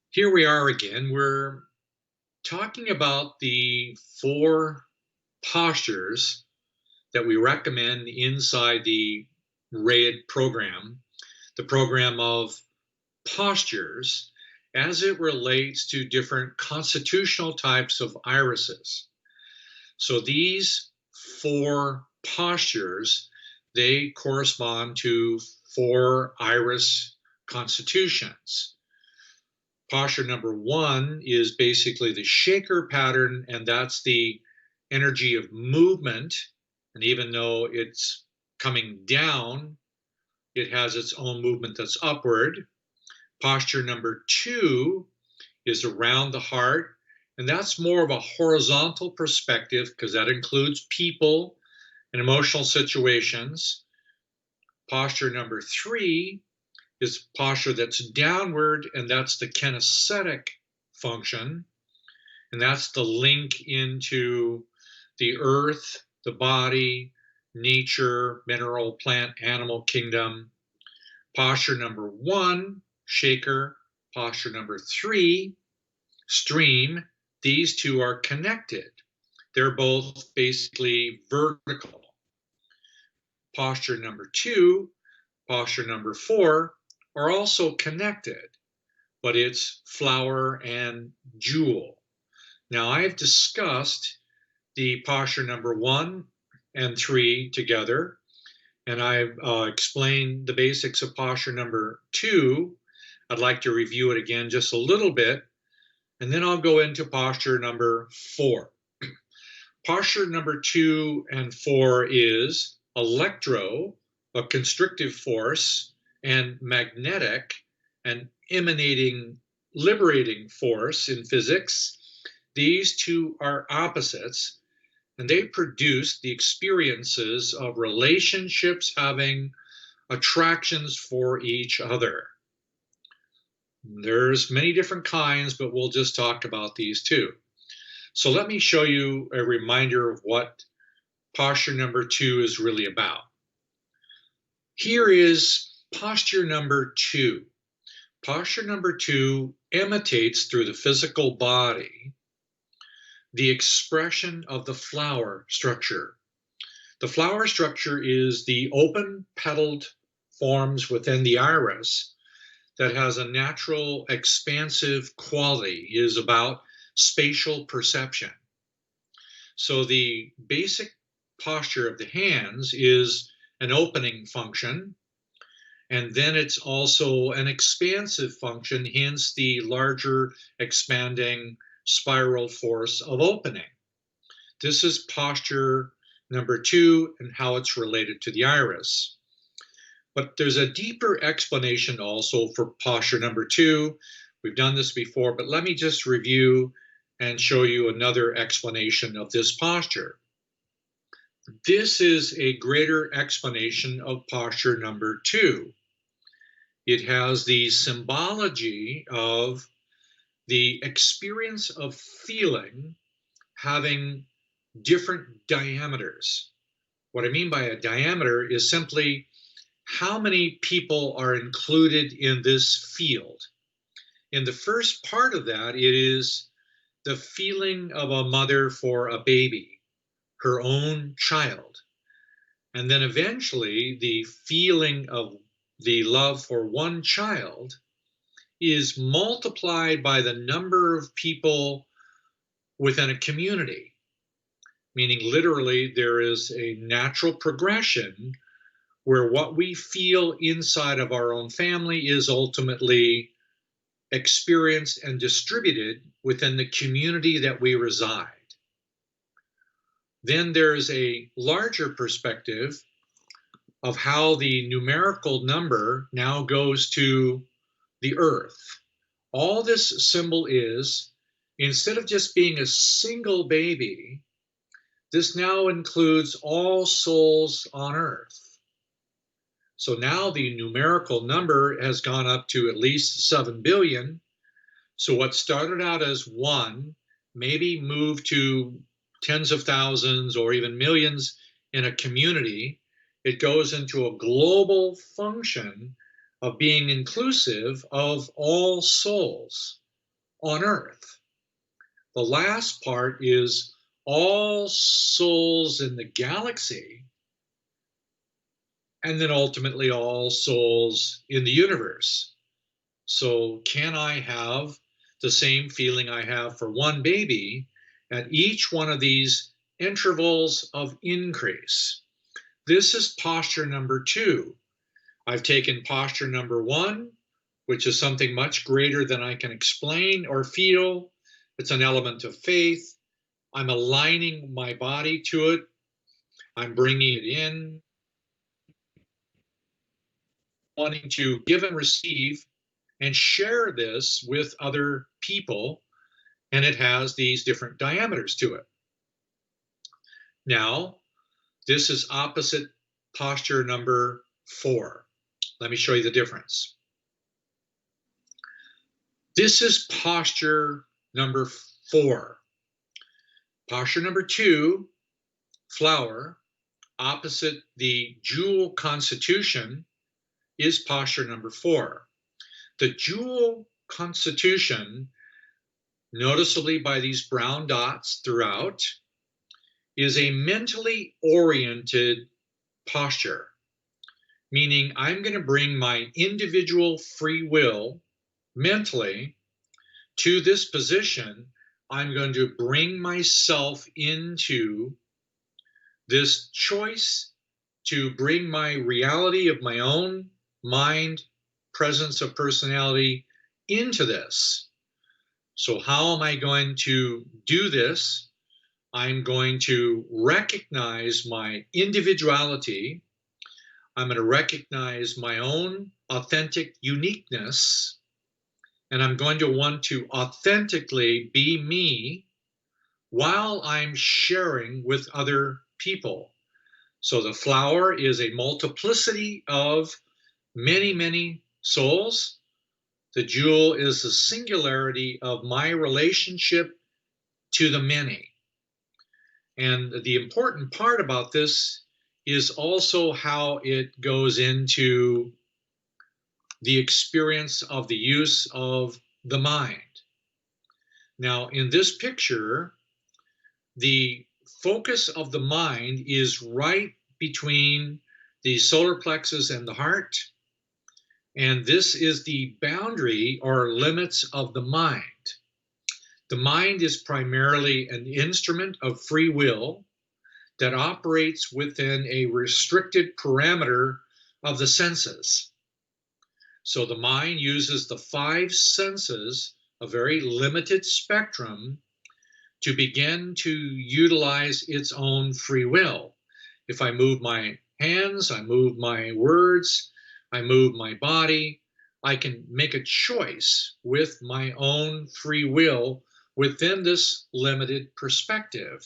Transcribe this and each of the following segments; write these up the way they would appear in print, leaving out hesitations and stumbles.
Here we are again. We're talking about the four postures that we recommend inside the Rayid program, the program of postures as it relates to different constitutional types of irises. So these four postures, they correspond to four iris constitutions. Posture number one is basically the shaker pattern, and that's the energy of movement. And even though it's coming down, it has its own movement that's upward. Posture number two is around the heart, and that's more of a horizontal perspective because that includes people and emotional situations. Posture number three is posture that's downward, and that's the kinesthetic function. And that's the link into the earth, the body, nature, mineral, plant, animal kingdom. Posture number one, shaker. Posture number three, stream. These two are connected. They're both basically vertical. Posture number two, posture number four are also connected, but it's flower and jewel. Now, I've discussed the posture number one and three together, and I've explained the basics of posture number two. I'd like to review it again just a little bit, and then I'll go into posture number four. Posture number two and four is electro, a constrictive force, and magnetic, an emanating, liberating force in physics. These two are opposites, and they produce the experiences of relationships having attractions for each other. There's many different kinds, but we'll just talk about these two. So let me show you a reminder of what posture number two is really about. Here is posture number two. Posture number two imitates through the physical body the expression of the flower structure. The flower structure is the open petaled forms within the iris that has a natural expansive quality, it is about spatial perception. So the basic posture of the hands is an opening function, and then it's also an expansive function, hence the larger expanding spiral force of opening. This is posture number two and how it's related to the iris. But there's a deeper explanation also for posture number two. We've done this before, but let me just review and show you another explanation of this posture. This is a greater explanation of posture number two. It has the symbology of the experience of feeling having different diameters. What I mean by a diameter is simply how many people are included in this field. In the first part of that, it is the feeling of a mother for a baby, her own child. And then eventually the feeling of the love for one child is multiplied by the number of people within a community, meaning literally there is a natural progression where what we feel inside of our own family is ultimately experienced and distributed within the community that we reside. Then there's a larger perspective of how the numerical number now goes to the earth. All this symbol is, instead of just being a single baby, this now includes all souls on earth. So now the numerical number has gone up to at least 7 billion. So what started out as one maybe moved to tens of thousands or even millions in a community. It goes into a global function of being inclusive of all souls. on earth. The last part is all souls in the galaxy, and then ultimately all souls in the universe. So can I have the same feeling I have for one baby at each one of these intervals of increase? This is posture number 2. I've taken posture number 1, which is something much greater than I can explain or feel. It's an element of faith. I'm aligning my body to it. I'm bringing it in, wanting to give and receive and share this with other people, and it has these different diameters to it. Now, this is opposite posture number 4. Let me show you the difference. This is posture number 4. Posture number 2, flower, opposite the jewel constitution, is posture number 4. The jewel constitution, noticeably by these brown dots throughout, is a mentally oriented posture, meaning I'm going to bring my individual free will mentally to this position. I'm going to bring myself into this choice to bring my reality of my own mind, presence of personality into this. So how am I going to do this? I'm going to recognize my individuality. I'm going to recognize my own authentic uniqueness, and I'm going to want to authentically be me while I'm sharing with other people. So the flower is a multiplicity of many, many souls. The jewel is the singularity of my relationship to the many. And the important part about this is also how it goes into the experience of the use of the mind. Now, in this picture, the focus of the mind is right between the solar plexus and the heart. And this is the boundary or limits of the mind. The mind is primarily an instrument of free will that operates within a restricted parameter of the senses. So the mind uses the 5 senses, a very limited spectrum, to begin to utilize its own free will. If I move my hands, I move my words, I move my body, I can make a choice with my own free will within this limited perspective.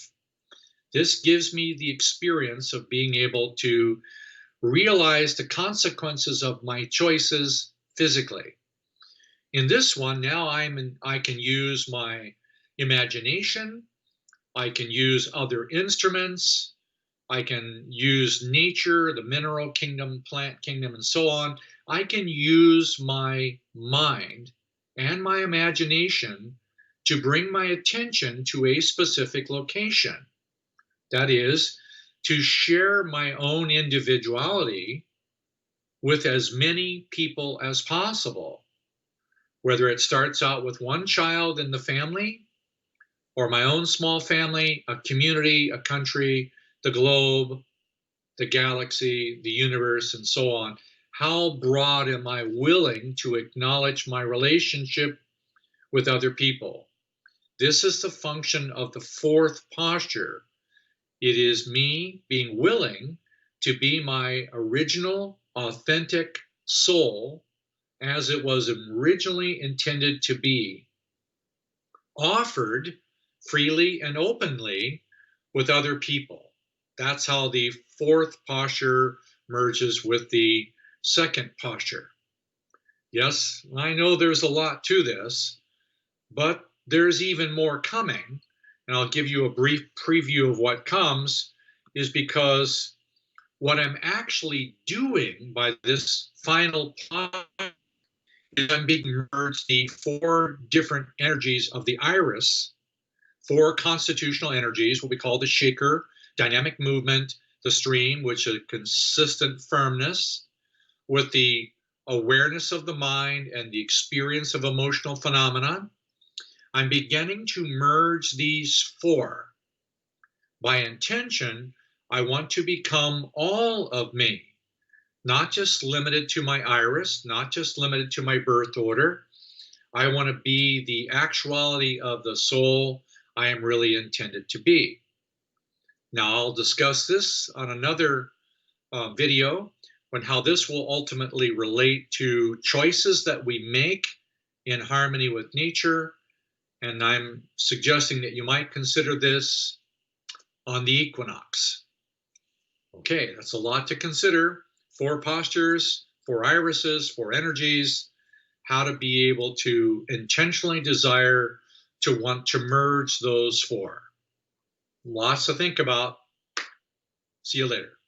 This gives me the experience of being able to realize the consequences of my choices physically. In this one, now I can use my imagination, I can use other instruments, I can use nature, the mineral kingdom, plant kingdom, and so on. I can use my mind and my imagination to bring my attention to a specific location. That is, to share my own individuality with as many people as possible. Whether it starts out with one child in the family, or my own small family, a community, a country, the globe, the galaxy, the universe, and so on. How broad am I willing to acknowledge my relationship with other people? This is the function of the 4th posture. It is me being willing to be my original, authentic soul as it was originally intended to be, offered freely and openly with other people. That's how the 4th posture merges with the 2nd posture. Yes, I know there's a lot to this, but there's even more coming. And I'll give you a brief preview of what comes, is because what I'm actually doing by this final posture I'm being merged the four different energies of the iris, four constitutional energies, what we call the shaker, dynamic movement, the stream, which is a consistent firmness, with the awareness of the mind and the experience of emotional phenomena. I'm beginning to merge these four. By intention, I want to become all of me, not just limited to my iris, not just limited to my birth order. I want to be the actuality of the soul I am really intended to be. Now, I'll discuss this on another video on how this will ultimately relate to choices that we make in harmony with nature. And I'm suggesting that you might consider this on the equinox. Okay, that's a lot to consider. Four postures, four irises, four energies, how to be able to intentionally desire to want to merge those four. Lots to think about. See you later.